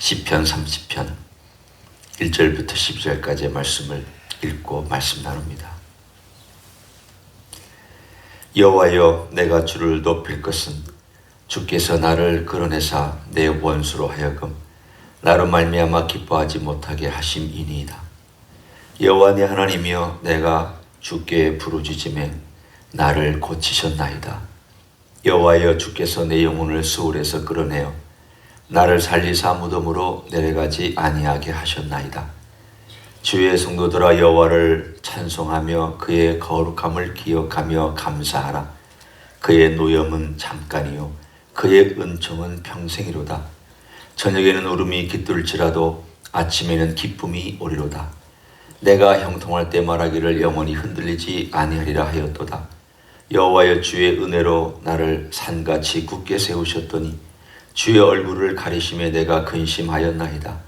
시편 30편 1절부터 12절까지의 말씀을 읽고 말씀 나눕니다. 여호와여, 내가 주를 높일 것은 주께서 나를 끌어내사 내 원수로 하여금 나로 말미암아 기뻐하지 못하게 하심이니이다. 여호와 내 하나님이여, 내가 주께 부르짖음에 나를 고치셨나이다. 여호와여, 주께서 내 영혼을 수울에서 끌어내어 나를 살리사 무덤으로 내려가지 아니하게 하셨나이다. 주의 성도들아, 여호와를 찬송하며 그의 거룩함을 기억하며 감사하라. 그의 노염은 잠깐이요 그의 은총은 평생이로다. 저녁에는 울음이 깃들지라도 아침에는 기쁨이 오리로다. 내가 형통할 때 말하기를 영원히 흔들리지 아니하리라 하였도다. 여호와여, 주의 은혜로 나를 산같이 굳게 세우셨더니 주의 얼굴을 가리심에 내가 근심하였나이다.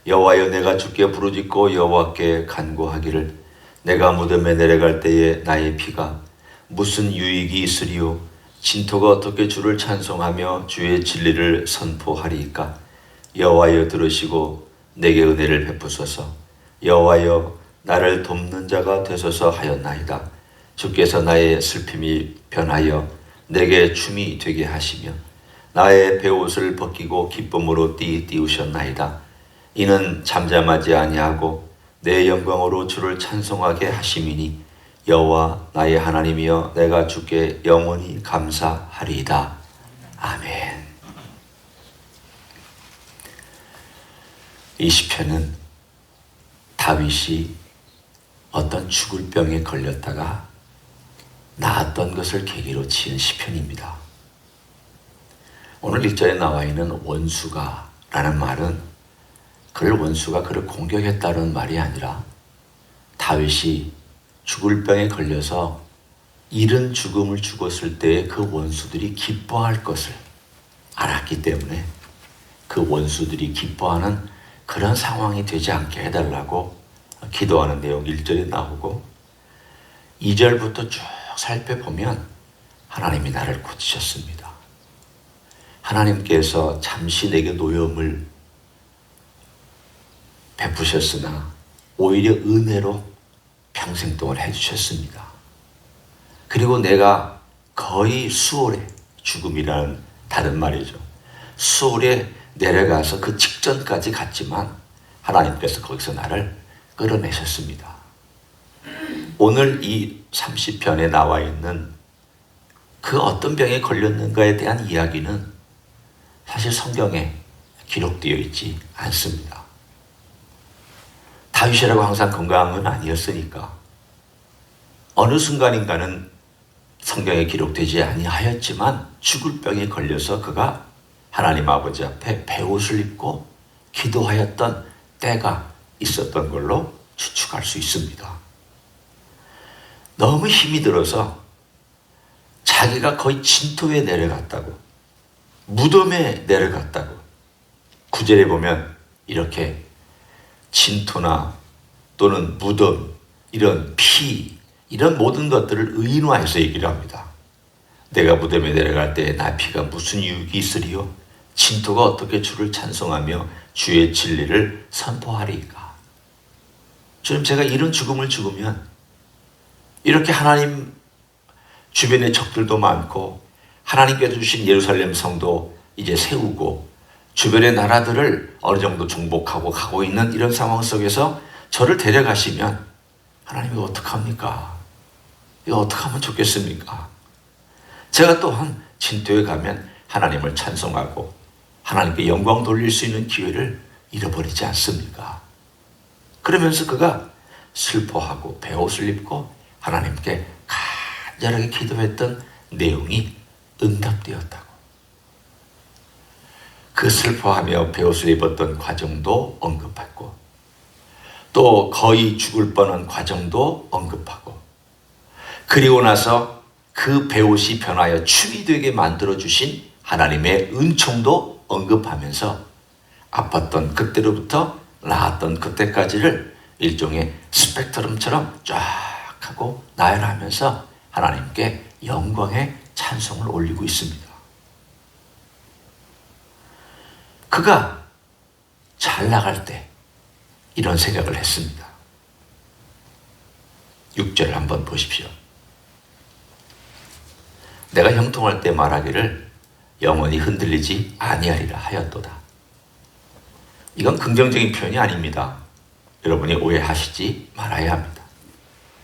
여호와여, 내가 주께 부르짖고 여호와께 간구하기를 내가 무덤에 내려갈 때에 나의 피가 무슨 유익이 있으리요? 진토가 어떻게 주를 찬송하며 주의 진리를 선포하리이까? 여호와여, 들으시고 내게 은혜를 베푸소서. 여호와여, 나를 돕는 자가 되소서 하였나이다. 주께서 나의 슬픔이 변하여 내게 춤이 되게 하시며 나의 베옷을 벗기고 기쁨으로 띠우셨나이다. 이는 잠잠하지 아니하고 내 영광으로 주를 찬송하게 하심이니 여호와 나의 하나님이여, 내가 주께 영원히 감사하리이다. 아멘. 이 시편은 다윗이 어떤 죽을 병에 걸렸다가 나았던 것을 계기로 지은 시편입니다. 오늘 1절에 나와 있는 원수가 라는 말은 원수가 그를 공격했다는 말이 아니라 다윗이 죽을 병에 걸려서 이른 죽음을 죽었을 때에 그 원수들이 기뻐할 것을 알았기 때문에 그 원수들이 기뻐하는 그런 상황이 되지 않게 해달라고 기도하는 내용 1절에 나오고 2절부터 쭉 살펴보면 하나님이 나를 고치셨습니다. 하나님께서 잠시 내게 노염을 베푸셨으나 오히려 은혜로 평생 동안 해주셨습니다. 그리고 내가 거의 수월에, 죽음이라는 다른 말이죠, 수월에 내려가서 그 직전까지 갔지만 하나님께서 거기서 나를 끌어내셨습니다. 오늘 이 30편에 나와 있는 그 어떤 병에 걸렸는가에 대한 이야기는 사실 성경에 기록되어 있지 않습니다. 다윗이라고 항상 건강한 건 아니었으니까 어느 순간인가는 성경에 기록되지 아니하였지만 죽을 병에 걸려서 그가 하나님 아버지 앞에 베옷을 입고 기도하였던 때가 있었던 걸로 추측할 수 있습니다. 너무 힘이 들어서 자기가 거의 진토에 내려갔다고, 무덤에 내려갔다고. 9절에 보면 이렇게 진토나 또는 무덤, 이런 피, 이런 모든 것들을 의인화해서 얘기를 합니다. 내가 무덤에 내려갈 때 나 피가 무슨 유익이 있으리요? 진토가 어떻게 주를 찬송하며 주의 진리를 선포하리이까? 주님, 제가 이런 죽음을 죽으면 이렇게 하나님 주변에 적들도 많고 하나님께서 주신 예루살렘 성도 이제 세우고 주변의 나라들을 어느 정도 정복하고 가고 있는 이런 상황 속에서 저를 데려가시면 하나님 이거 어떡합니까? 이거 어떻게 하면 좋겠습니까? 제가 또한 진토에 가면 하나님을 찬송하고 하나님께 영광 돌릴 수 있는 기회를 잃어버리지 않습니까? 그러면서 그가 슬퍼하고 베옷을 입고 하나님께 간절하게 기도했던 내용이 응답되었다고. 그 슬퍼하며 베옷을 입었던 과정도 언급했고 또 거의 죽을 뻔한 과정도 언급하고 그리고 나서 그 베옷이 변하여 춤이 되게 만들어주신 하나님의 은총도 언급하면서 아팠던 그때로부터 나았던 그때까지를 일종의 스펙트럼처럼 쫙 하고 나열하면서 하나님께 영광의 찬송을 올리고 있습니다. 그가 잘 나갈 때 이런 생각을 했습니다. 6절 한번 보십시오. 내가 형통할 때 말하기를 영원히 흔들리지 아니하리라 하였도다. 이건 긍정적인 표현이 아닙니다. 여러분이 오해하시지 말아야 합니다.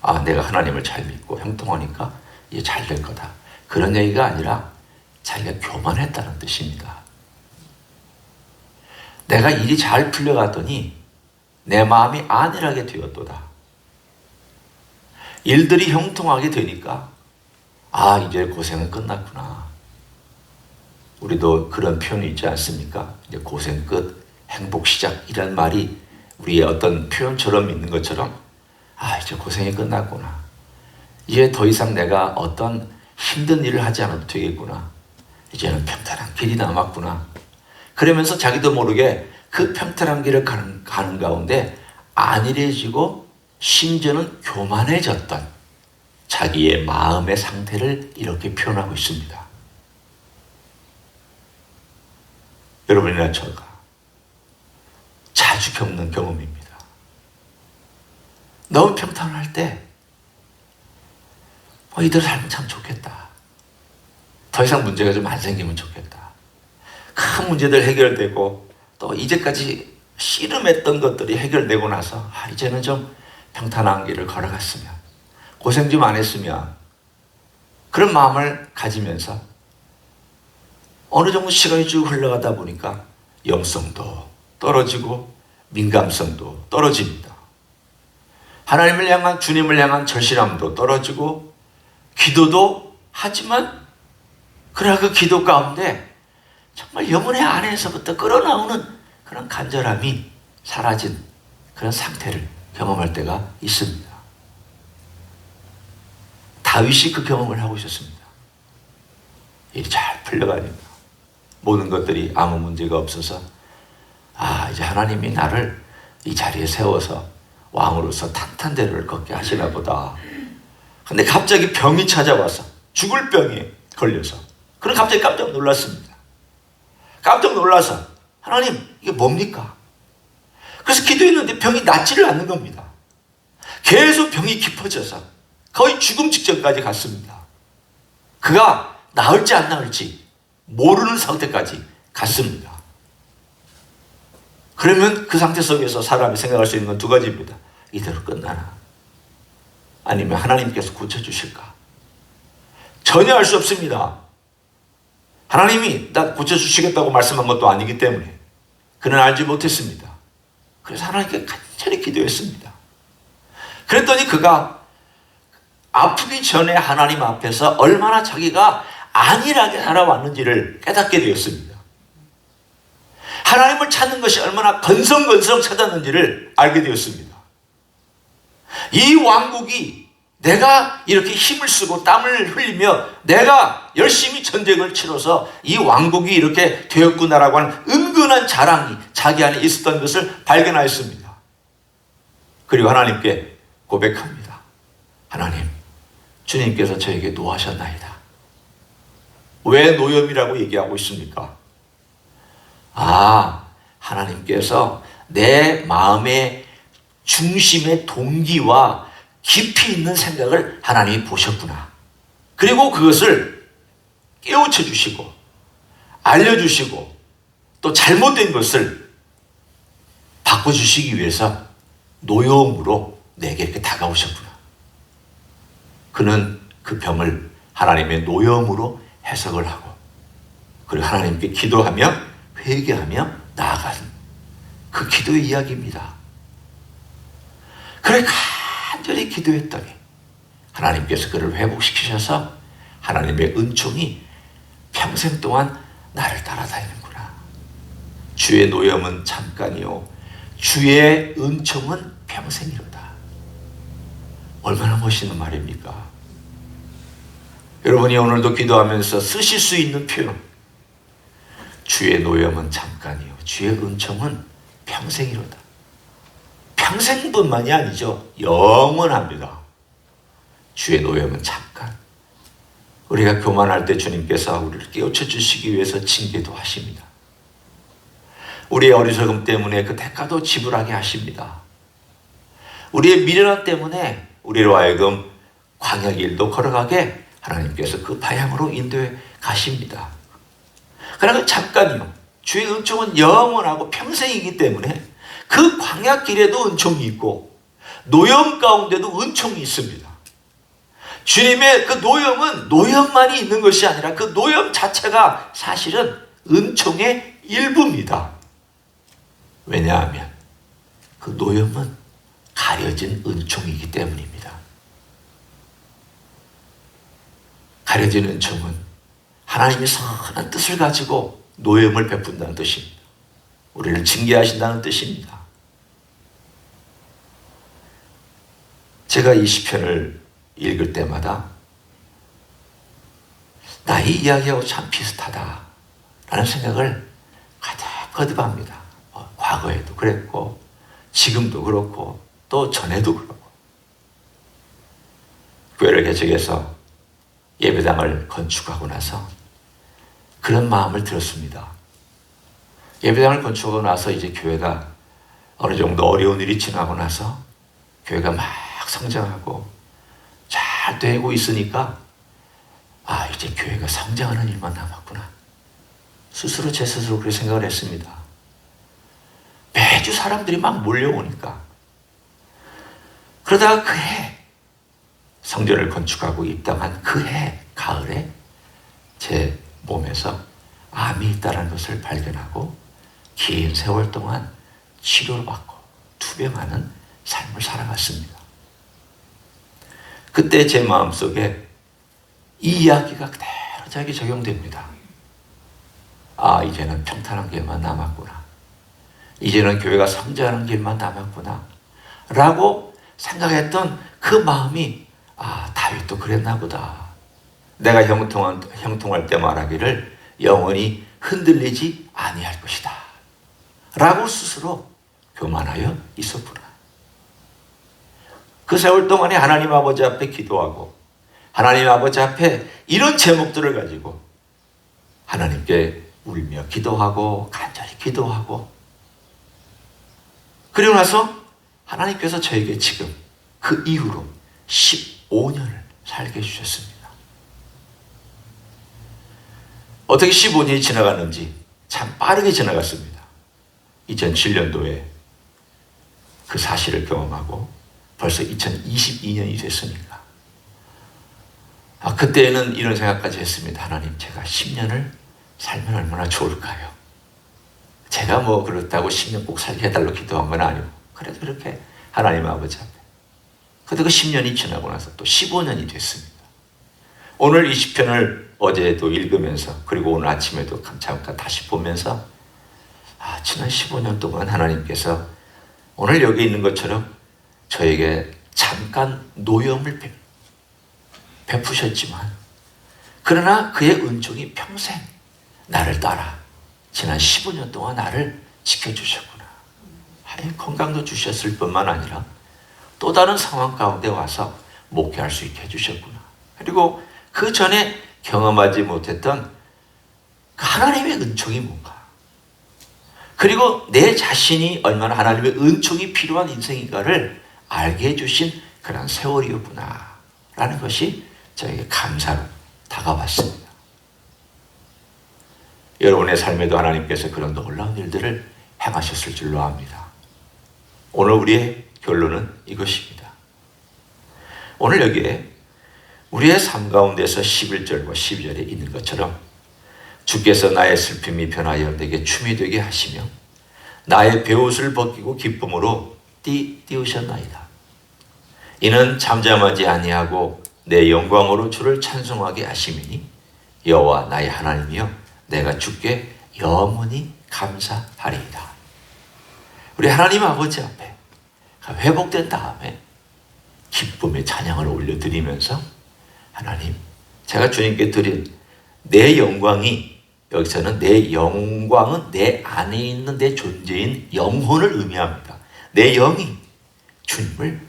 아, 내가 하나님을 잘 믿고 형통하니까 이제 잘 될 거다. 그런 얘기가 아니라 자기가 교만했다는 뜻입니다. 내가 일이 잘 풀려갔더니 내 마음이 안일하게 되었도다. 일들이 형통하게 되니까 아, 이제 고생은 끝났구나. 우리도 그런 표현이 있지 않습니까? 이제 고생 끝, 행복 시작 이런 말이 우리의 어떤 표현처럼 있는 것처럼 아, 이제 고생이 끝났구나. 이제 더 이상 내가 어떤 힘든 일을 하지 않아도 되겠구나. 이제는 평탄한 길이 남았구나. 그러면서 자기도 모르게 그 평탄한 길을 가는 가운데 안일해지고 심지어는 교만해졌던 자기의 마음의 상태를 이렇게 표현하고 있습니다. 여러분이나 저가 자주 겪는 경험입니다. 너무 평탄할 때 이들 살면 참 좋겠다. 더 이상 문제가 좀 안 생기면 좋겠다. 큰 문제들 해결되고 또 이제까지 씨름했던 것들이 해결되고 나서 이제는 좀 평탄한 길을 걸어갔으면, 고생 좀 안 했으면, 그런 마음을 가지면서 어느 정도 시간이 쭉 흘러가다 보니까 영성도 떨어지고 민감성도 떨어집니다. 하나님을 향한, 주님을 향한 절실함도 떨어지고 기도도 하지만 그러나 그 기도 가운데 정말 영혼의 안에서부터 끌어나오는 그런 간절함이 사라진 그런 상태를 경험할 때가 있습니다. 다윗이 그 경험을 하고 있었습니다. 일이 잘 풀려가니까 모든 것들이 아무 문제가 없어서 이제 하나님이 나를 이 자리에 세워서 왕으로서 탄탄대로를 걷게 하시나 보다. 근데 갑자기 병이 찾아와서 죽을 병에 걸려서 그럼 갑자기 깜짝 놀랐습니다. 깜짝 놀라서 하나님 이게 뭡니까? 그래서 기도했는데 병이 낫지를 않는 겁니다. 계속 병이 깊어져서 거의 죽음 직전까지 갔습니다. 그가 나을지 안 나을지 모르는 상태까지 갔습니다. 그러면 그 상태 속에서 사람이 생각할 수 있는 건 두 가지입니다. 이대로 끝나나? 아니면 하나님께서 고쳐주실까? 전혀 알 수 없습니다. 하나님이 나 고쳐주시겠다고 말씀한 것도 아니기 때문에 그는 알지 못했습니다. 그래서 하나님께 간절히 기도했습니다. 그랬더니 그가 아프기 전에 하나님 앞에서 얼마나 자기가 안일하게 살아왔는지를 깨닫게 되었습니다. 하나님을 찾는 것이 얼마나 건성건성 찾았는지를 알게 되었습니다. 이 왕국이 내가 이렇게 힘을 쓰고 땀을 흘리며 내가 열심히 전쟁을 치러서 이 왕국이 이렇게 되었구나라고 하는 은근한 자랑이 자기 안에 있었던 것을 발견하였습니다. 그리고 하나님께 고백합니다. 하나님, 주님께서 저에게 노하셨나이다. 왜 노염이라고 얘기하고 있습니까? 하나님께서 내 마음의 중심의 동기와 깊이 있는 생각을 하나님이 보셨구나. 그리고 그것을 깨우쳐 주시고 알려주시고 또 잘못된 것을 바꿔주시기 위해서 노여움으로 내게 이렇게 다가오셨구나. 그는 그 병을 하나님의 노여움으로 해석을 하고 그리고 하나님께 기도하며 회개하며 나아가는 그 기도의 이야기입니다. 그래 간절히 기도했더니 하나님께서 그를 회복시키셔서 하나님의 은총이 평생 동안 나를 따라다니는구나. 주의 노염은 잠깐이요 주의 은총은 평생이로다. 얼마나 멋있는 말입니까? 여러분이 오늘도 기도하면서 쓰실 수 있는 표현, 주의 노염은 잠깐이요 주의 은총은 평생이로다. 평생뿐만이 아니죠. 영원합니다. 주의 노염은 잠깐. 우리가 교만할 때 주님께서 우리를 깨우쳐 주시기 위해서 징계도 하십니다. 우리의 어리석음 때문에 그 대가도 지불하게 하십니다. 우리의 미련함 때문에 우리로 하여금 광야 길도 걸어가게 하나님께서 그 방향으로 인도해 가십니다. 그러나 잠깐이요. 주의 은총은 영원하고 평생이기 때문에 그 광야 길에도 은총이 있고 노염 가운데도 은총이 있습니다. 주님의 그 노염은 노염만이 있는 것이 아니라 그 노염 자체가 사실은 은총의 일부입니다. 왜냐하면 그 노염은 가려진 은총이기 때문입니다. 가려진 은총은 하나님이 선한 뜻을 가지고 노염을 베푼다는 뜻입니다. 우리를 징계하신다는 뜻입니다. 제가 이 시편을 읽을 때마다 나의 이야기하고 참 비슷하다라는 생각을 가득 거듭합니다. 과거에도 그랬고 지금도 그렇고 또 전에도 그렇고 교회를 개척해서 예배당을 건축하고 나서 그런 마음을 들었습니다. 예배당을 건축하고 나서 이제 교회가 어느 정도 어려운 일이 지나고 나서 교회가 막 성장하고 잘 되고 있으니까 이제 교회가 성장하는 일만 남았구나. 스스로 제 스스로 그렇게 생각을 했습니다. 매주 사람들이 막 몰려오니까. 그러다가 그 해 성전을 건축하고 입당한 그 해 가을에 제 몸에서 암이 있다는 것을 발견하고 긴 세월 동안 치료를 받고 투병하는 삶을 살아갔습니다. 그때 제 마음속에 이 이야기가 그대로 저에게 적용됩니다. 이제는 평탄한 길만 남았구나. 이제는 교회가 성장하는 길만 남았구나. 라고 생각했던 그 마음이 다윗도 그랬나 보다. 내가 형통할 때 말하기를 영원히 흔들리지 아니할 것이다. 라고 스스로 교만하여 있었구나. 그 세월 동안에 하나님 아버지 앞에 기도하고 하나님 아버지 앞에 이런 제목들을 가지고 하나님께 울며 기도하고 간절히 기도하고 그리고 나서 하나님께서 저에게 지금 그 이후로 15년을 살게 해주셨습니다. 어떻게 15년이 지나갔는지 참 빠르게 지나갔습니다. 2007년도에 그 사실을 경험하고 벌써 2022년이 됐으니까 그때는 이런 생각까지 했습니다. 하나님, 제가 10년을 살면 얼마나 좋을까요? 제가 그렇다고 10년 꼭 살게 해달라고 기도한 건 아니고 그래도 그렇게 하나님 아버지 앞에. 그런데 그 10년이 지나고 나서 또 15년이 됐습니다. 오늘 이 시편을 어제도 읽으면서 그리고 오늘 아침에도 잠깐 다시 보면서 지난 15년 동안 하나님께서 오늘 여기 있는 것처럼 저에게 잠깐 노염을 베푸셨지만 그러나 그의 은총이 평생 나를 따라 지난 15년 동안 나를 지켜주셨구나. 건강도 주셨을 뿐만 아니라 또 다른 상황 가운데 와서 목회할 수 있게 해주셨구나. 그리고 그 전에 경험하지 못했던 하나님의 은총이 뭔가, 그리고 내 자신이 얼마나 하나님의 은총이 필요한 인생인가를 알게 해주신 그런 세월이었구나 라는 것이 저에게 감사로 다가왔습니다. 여러분의 삶에도 하나님께서 그런 놀라운 일들을 행하셨을 줄로 압니다. 오늘 우리의 결론은 이것입니다. 오늘 여기에 우리의 삶 가운데서 11절과 12절에 있는 것처럼 주께서 나의 슬픔이 변하여 내게 춤이 되게 하시며 나의 베옷을 벗기고 기쁨으로 띄우셨나이다. 이는 잠잠하지 아니하고 내 영광으로 주를 찬송하게 하심이니 여호와 나의 하나님이여 내가 주께 영원히 감사하리이다. 우리 하나님 아버지 앞에 회복된 다음에 기쁨의 찬양을 올려드리면서 하나님, 제가 주님께 드린 내 영광이, 여기서는 내 영광은 내 안에 있는 내 존재인 영혼을 의미합니다. 내 영이 주님을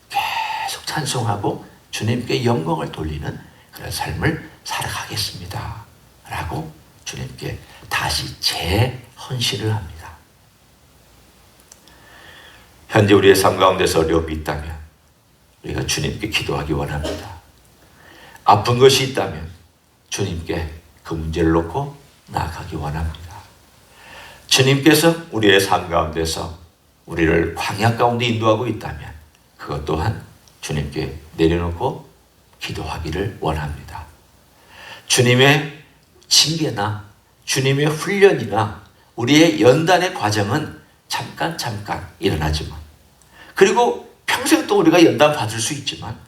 계속 찬송하고 주님께 영광을 돌리는 그런 삶을 살아가겠습니다 라고 주님께 다시 재헌신을 합니다. 현재 우리의 삶 가운데서 어려움이 있다면 우리가 주님께 기도하기 원합니다. 아픈 것이 있다면 주님께 그 문제를 놓고 나아가기 원합니다. 주님께서 우리의 삶 가운데서 우리를 광야 가운데 인도하고 있다면 그것 또한 주님께 내려놓고 기도하기를 원합니다. 주님의 징계나 주님의 훈련이나 우리의 연단의 과정은 잠깐 일어나지만, 그리고 평생 또 우리가 연단 받을 수 있지만,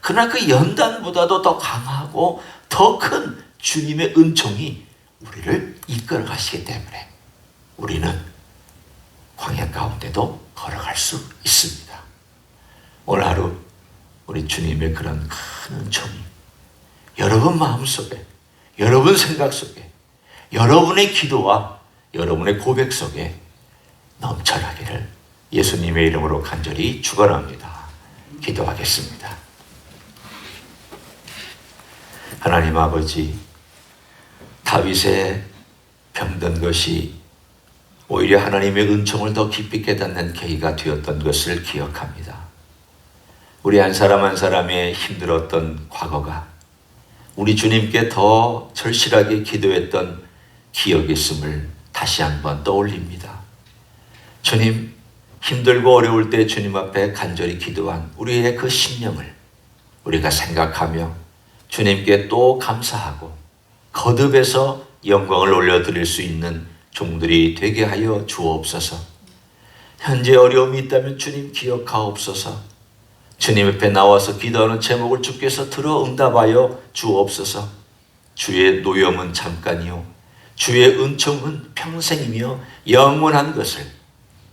그러나 그 연단보다도 더 강하고 더 큰 주님의 은총이 우리를 이끌어 가시기 때문에 우리는 광야 가운데도 걸어갈 수 있습니다. 오늘 하루 우리 주님의 그런 큰 은총이 여러분 마음속에, 여러분 생각 속에, 여러분의 기도와 여러분의 고백 속에 넘쳐나기를 예수님의 이름으로 간절히 축원합니다. 기도하겠습니다. 하나님 아버지, 다윗의 병든 것이 오히려 하나님의 은총을 더 깊이 깨닫는 계기가 되었던 것을 기억합니다. 우리 한 사람 한 사람의 힘들었던 과거가 우리 주님께 더 절실하게 기도했던 기억이 있음을 다시 한번 떠올립니다. 주님, 힘들고 어려울 때 주님 앞에 간절히 기도한 우리의 그 심령을 우리가 생각하며 주님께 또 감사하고 거듭해서 영광을 올려드릴 수 있는 종들이 되게 하여 주옵소서. 현재 어려움이 있다면 주님 기억하옵소서. 주님 앞에 나와서 기도하는 제목을 주께서 들어 응답하여 주옵소서. 주의 노염은 잠깐이요 주의 은총은 평생이며 영원한 것을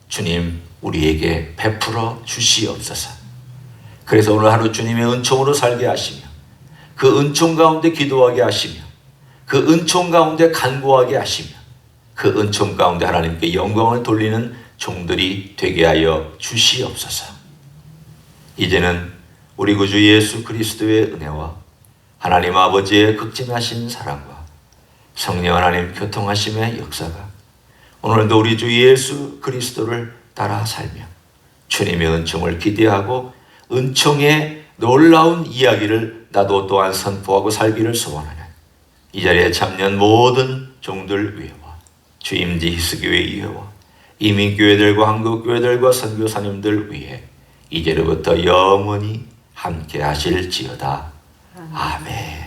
주님 우리에게 베풀어 주시옵소서. 그래서 오늘 하루 주님의 은총으로 살게 하시며 그 은총 가운데 기도하게 하시며 그 은총 가운데 간구하게 하시며 그 은총 가운데 하나님께 영광을 돌리는 종들이 되게 하여 주시옵소서. 이제는 우리 구주 예수 그리스도의 은혜와 하나님 아버지의 극진하신 사랑과 성령 하나님 교통하심의 역사가 오늘도 우리 주 예수 그리스도를 따라 살며 주님의 은총을 기대하고 은총의 놀라운 이야기를 나도 또한 선포하고 살기를 소원하는 이 자리에 참여한 모든 종들 위에와 주임지 히스교회 위에와 이민교회들과 한국교회들과 선교사님들 위에 이제로부터 영원히 함께 하실지어다. 아멘.